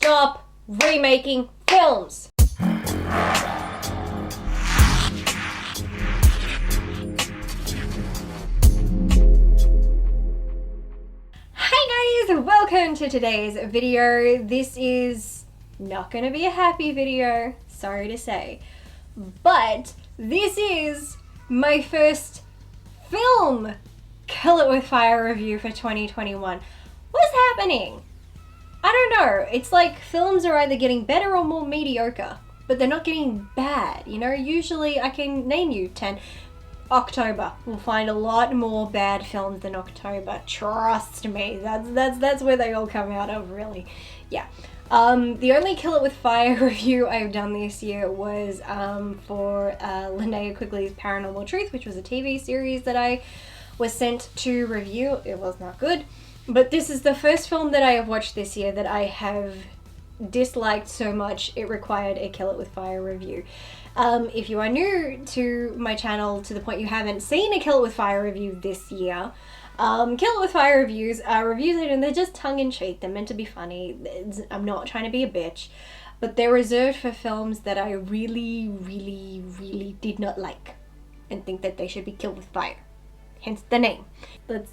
stop remaking films. Hi guys, welcome to today's video. This is not going to be a happy video, sorry to say, but this is my first film Kill It With Fire review for 2021. What's happening? I don't know. It's like films are either getting better or more mediocre, but they're not getting bad. You know, usually I can name you 10. October. We'll find a lot more bad films than October. Trust me. That's where they all come out of, really. Yeah. The only Kill It With Fire review I've done this year was for Linnea Quigley's Paranormal Truth, which was a TV series that I was sent to review. It was not good. But this is the first film that I have watched this year that I have disliked so much it required a Kill It With Fire review. If you are new to my channel to the point you haven't seen a Kill It With Fire review this year, Kill It With Fire reviews are reviews and they're just tongue-in-cheek. They're meant to be funny. I'm not trying to be a bitch, but they're reserved for films that I really did not like and think that they should be killed with fire. Hence the name. Let's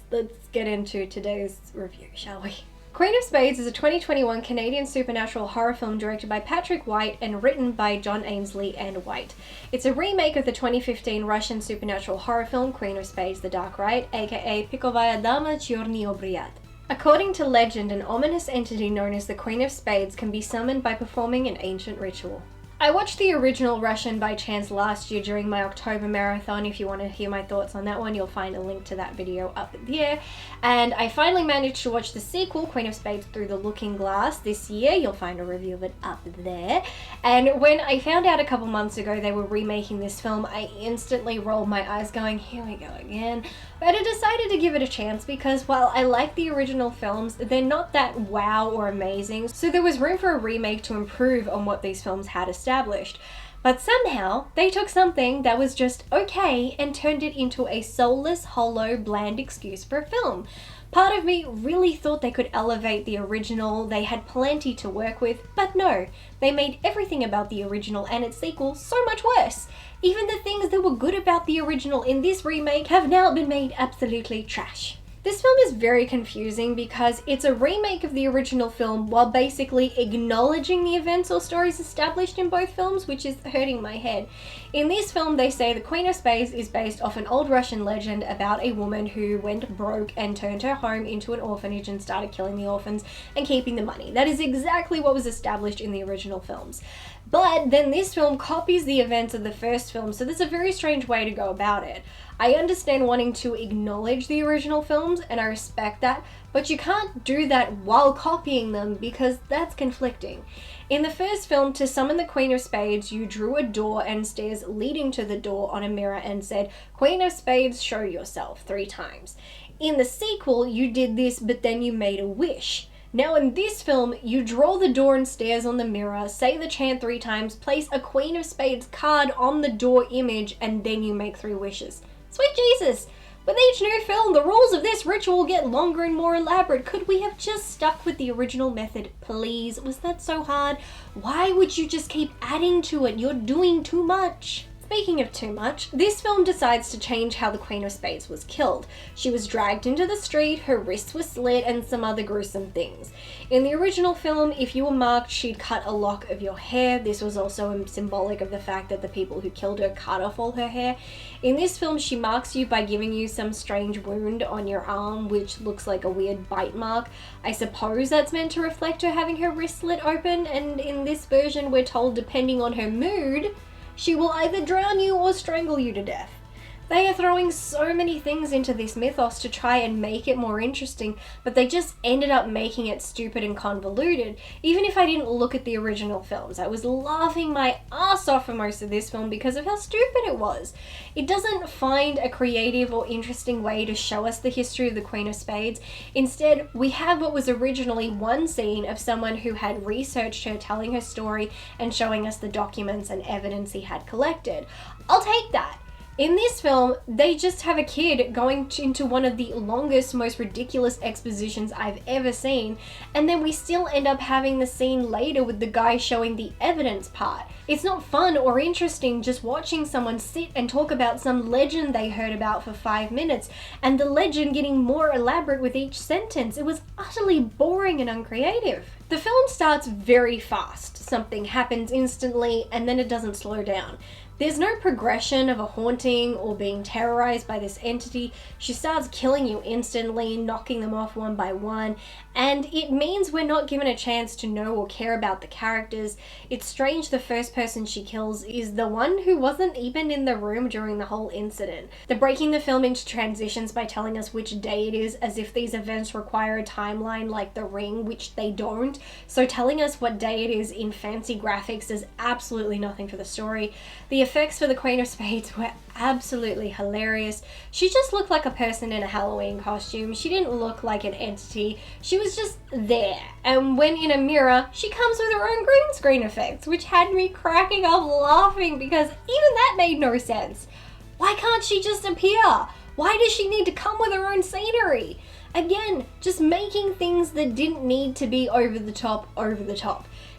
get into today's review, shall we? Queen of Spades is a 2021 Canadian supernatural horror film directed by Patrick White and written by John Ainsley and White. It's a remake of the 2015 Russian supernatural horror film Queen of Spades: The Dark Rite, aka Pikovaya Dama Chyorny Obriyad. According to legend, an ominous entity known as the Queen of Spades can be summoned by performing an ancient ritual. I watched the original Russian by chance last year during my October marathon. If you want to hear my thoughts on that one, you'll find a link to that video up there. And I finally managed to watch the sequel, Queen of Spades Through the Looking Glass, this year. You'll find a review of it up there. And when I found out a couple months ago they were remaking this film, I instantly rolled my eyes going, here we go again. But I decided to give it a chance because while I like the original films, they're not that wow or amazing. So there was room for a remake to improve on what these films had established. But somehow they took something that was just okay and turned it into a soulless, hollow, bland excuse for a film. Part of me really thought they could elevate the original, they had plenty to work with, but no, they made everything about the original and its sequel so much worse. Even the things that were good about the original in this remake have now been made absolutely trash. This film is very confusing because it's a remake of the original film while basically acknowledging the events or stories established in both films, which is hurting my head. In this film, they say the Queen of Spades is based off an old Russian legend about a woman who went broke and turned her home into an orphanage and started killing the orphans and keeping the money. That is exactly what was established in the original films. But then this film copies the events of the first film, so there's a very strange way to go about it. I understand wanting to acknowledge the original films, and I respect that, but you can't do that while copying them because that's conflicting. In the first film, to summon the Queen of Spades, you drew a door and stairs leading to the door on a mirror and said, "Queen of Spades, show yourself," 3 times. In the sequel, you did this, but then you made a wish. Now in this film, you draw the door and stairs on the mirror, say the chant 3 times, place a Queen of Spades card on the door image, and then you make 3 wishes. Sweet Jesus! With each new film, the rules of this ritual get longer and more elaborate. Could we have just stuck with the original method, please? Was that so hard? Why would you just keep adding to it? You're doing too much. Speaking of too much, this film decides to change how the Queen of Spades was killed. She was dragged into the street, her wrists were slit, and some other gruesome things. In the original film, if you were marked, she'd cut a lock of your hair. This was also symbolic of the fact that the people who killed her cut off all her hair. In this film, she marks you by giving you some strange wound on your arm, which looks like a weird bite mark. I suppose that's meant to reflect her having her wrist slit open, and in this version, we're told depending on her mood, she will either drown you or strangle you to death. They are throwing so many things into this mythos to try and make it more interesting, but they just ended up making it stupid and convoluted. Even if I didn't look at the original films, I was laughing my ass off for most of this film because of how stupid it was. It doesn't find a creative or interesting way to show us the history of the Queen of Spades. Instead, we have what was originally one scene of someone who had researched her telling her story and showing us the documents and evidence he had collected. I'll take that. In this film, they just have a kid going into one of the longest, most ridiculous expositions I've ever seen, and then we still end up having the scene later with the guy showing the evidence part. It's not fun or interesting just watching someone sit and talk about some legend they heard about for 5 minutes, and the legend getting more elaborate with each sentence. It was utterly boring and uncreative. The film starts very fast. Something happens instantly, and then it doesn't slow down. There's no progression of a haunting or being terrorized by this entity. She starts killing you instantly, knocking them off one by one, and it means we're not given a chance to know or care about the characters. It's strange the first person she kills is the one who wasn't even in the room during the whole incident. They're breaking the film into transitions by telling us which day it is, as if these events require a timeline like The Ring, which they don't. So telling us what day it is in fancy graphics does absolutely nothing for the story. The effects for the Queen of Spades were absolutely hilarious. She just looked like a person in a Halloween costume. She didn't look like an entity. She was just there. And when in a mirror, she comes with her own green screen effects, which had me cracking up laughing because even that made no sense. Why can't she just appear? Why does she need to come with her own scenery? Again, just making things that didn't need to be over the top.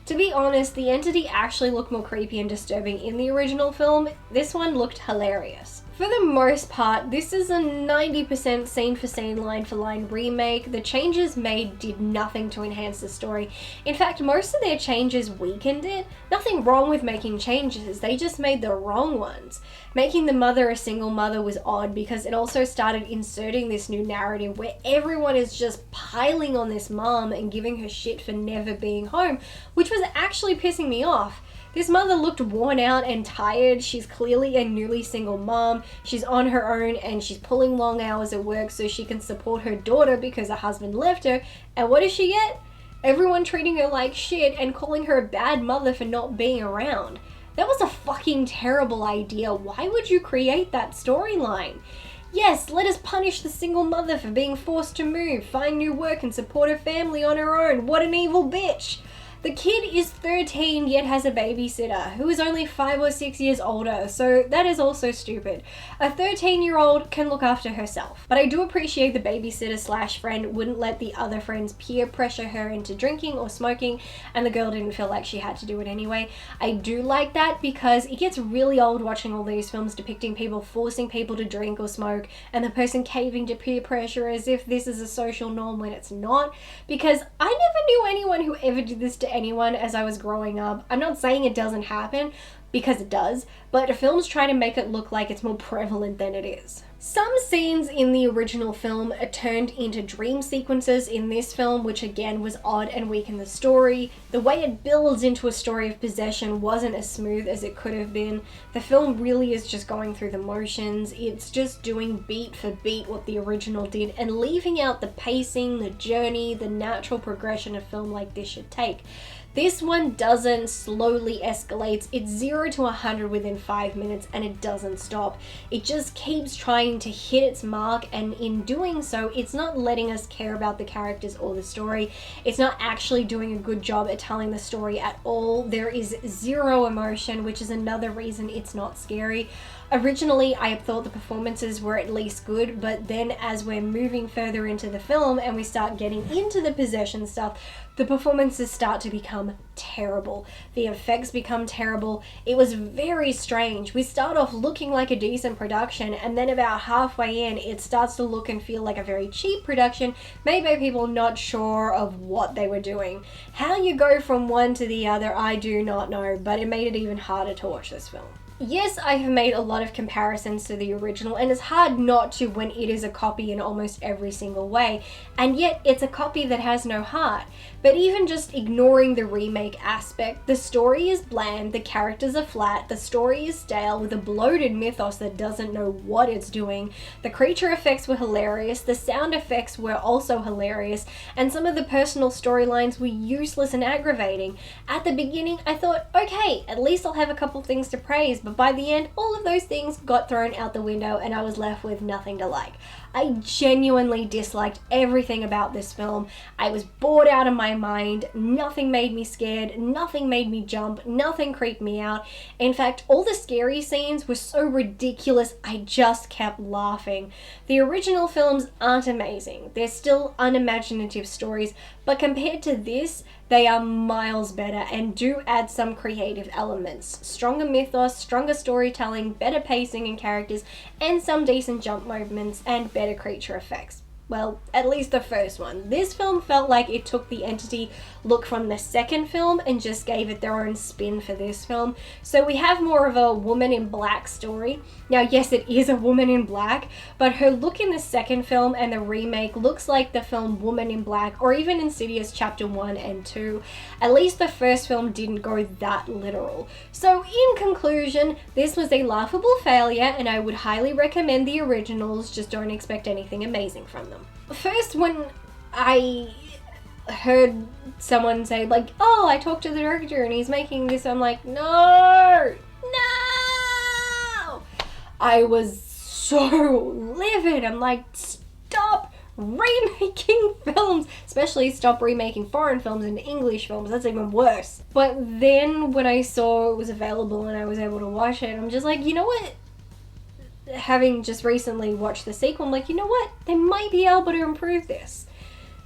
To be honest, the entity actually looked more creepy and disturbing in the original film. This one looked hilarious. For the most part, this is a 90% scene for scene, line for line remake. The changes made did nothing to enhance the story. In fact, most of their changes weakened it. Nothing wrong with making changes, they just made the wrong ones. Making the mother a single mother was odd because it also started inserting this new narrative where everyone is just piling on this mom and giving her shit for never being home, which was actually pissing me off. This mother looked worn out and tired. She's clearly a newly single mom. She's on her own and she's pulling long hours at work so she can support her daughter because her husband left her. And what does she get? Everyone treating her like shit and calling her a bad mother for not being around. That was a fucking terrible idea. Why would you create that storyline? Yes, let us punish the single mother for being forced to move, find new work and support her family on her own. What an evil bitch. The kid is 13 yet has a babysitter who is only 5 or 6 years older, so that is also stupid. A 13-year-old can look after herself. But I do appreciate the babysitter slash friend wouldn't let the other friends peer pressure her into drinking or smoking, and the girl didn't feel like she had to do it anyway. I do like that because it gets really old watching all these films depicting people forcing people to drink or smoke and the person caving to peer pressure as if this is a social norm when it's not, because I never knew anyone who ever did this to anyone as I was growing up. I'm not saying it doesn't happen, because it does, but films try to make it look like it's more prevalent than it is. Some scenes in the original film are turned into dream sequences in this film, which again was odd and weakened the story. The way it builds into a story of possession wasn't as smooth as it could have been. The film really is just going through the motions. It's just doing beat for beat what the original did and leaving out the pacing, the journey, the natural progression a film like this should take. This one doesn't, slowly escalates. It's 0 to 100 within 5 minutes and it doesn't stop. It just keeps trying to hit its mark, and in doing so, it's not letting us care about the characters or the story. It's not actually doing a good job at telling the story at all. There is zero emotion, which is another reason it's not scary. Originally, I thought the performances were at least good, but then as we're moving further into the film and we start getting into the possession stuff, the performances start to become terrible. The effects become terrible. It was very strange. We start off looking like a decent production, and then about halfway in, it starts to look and feel like a very cheap production made by people not sure of what they were doing. How you go from one to the other, I do not know, but it made it even harder to watch this film. Yes, I have made a lot of comparisons to the original, and it's hard not to when it is a copy in almost every single way, and yet it's a copy that has no heart. But even just ignoring the remake aspect, the story is bland, the characters are flat, the story is stale with a bloated mythos that doesn't know what it's doing, the creature effects were hilarious, the sound effects were also hilarious, and some of the personal storylines were useless and aggravating. At the beginning, I thought, okay, at least I'll have a couple things to praise, but by the end, all of those things got thrown out the window and I was left with nothing to like. I genuinely disliked everything about this film. I was bored out of my mind. Nothing made me scared. Nothing made me jump. Nothing creeped me out. In fact, all the scary scenes were so ridiculous, I just kept laughing. The original films aren't amazing. They're still unimaginative stories, but compared to this, they are miles better and do add some creative elements. Stronger mythos, stronger storytelling, better pacing and characters, and some decent jump movements and better creature effects. Well, at least the first one. This film felt like it took the Entity look from the second film and just gave it their own spin for this film. So we have more of a woman in black story. Now, yes, it is a woman in black, but her look in the second film and the remake looks like the film Woman in Black, or even Insidious Chapter 1 and 2. At least the first film didn't go that literal. So in conclusion, this was a laughable failure, and I would highly recommend the originals, just don't expect anything amazing from them. First, when I heard someone say, like, oh, I talked to the director and he's making this, I'm like, no! I was so livid. I'm like, stop remaking films, especially stop remaking foreign films into English films. That's even worse. But then when I saw it was available and I was able to watch it, I'm just like, you know what? Having just recently watched the sequel, I'm like, you know what? They might be able to improve this.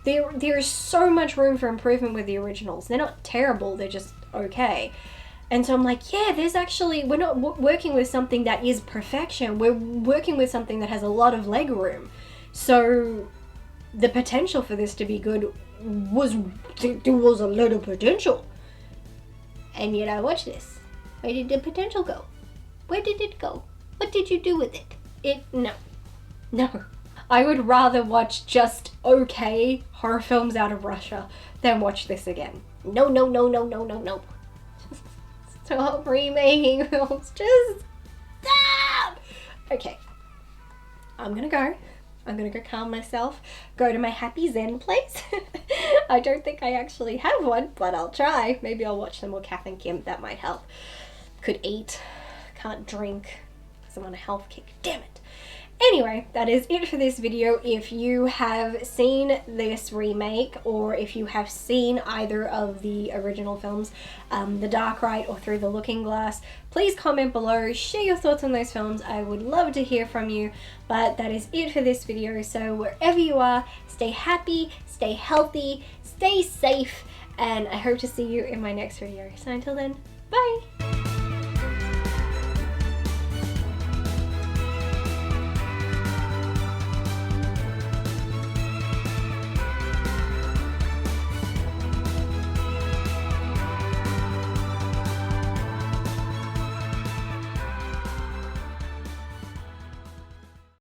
There is so much room for improvement with the originals. They're not terrible, they're just okay. And so I'm like, yeah, there's actually, we're not working with something that is perfection. We're working with something that has a lot of leg room. So the potential for this to be good there was a lot of potential. And yet I watched this. Where did the potential go? Where did it go? What did you do with it? No. I would rather watch just okay horror films out of Russia than watch this again. No. Stop remaking films. Just stop! Okay. I'm gonna go calm myself, go to my happy zen place. I don't think I actually have one, but I'll try. Maybe I'll watch some more Kath and Kim, that might help. Could eat, can't drink, because I'm on a health kick, damn it. Anyway, that is it for this video. If you have seen this remake, or if you have seen either of the original films, The Dark Ride or Through the Looking Glass, please comment below, share your thoughts on those films. I would love to hear from you. But that is it for this video. So wherever you are, stay happy, stay healthy, stay safe, and I hope to see you in my next video. So until then, bye!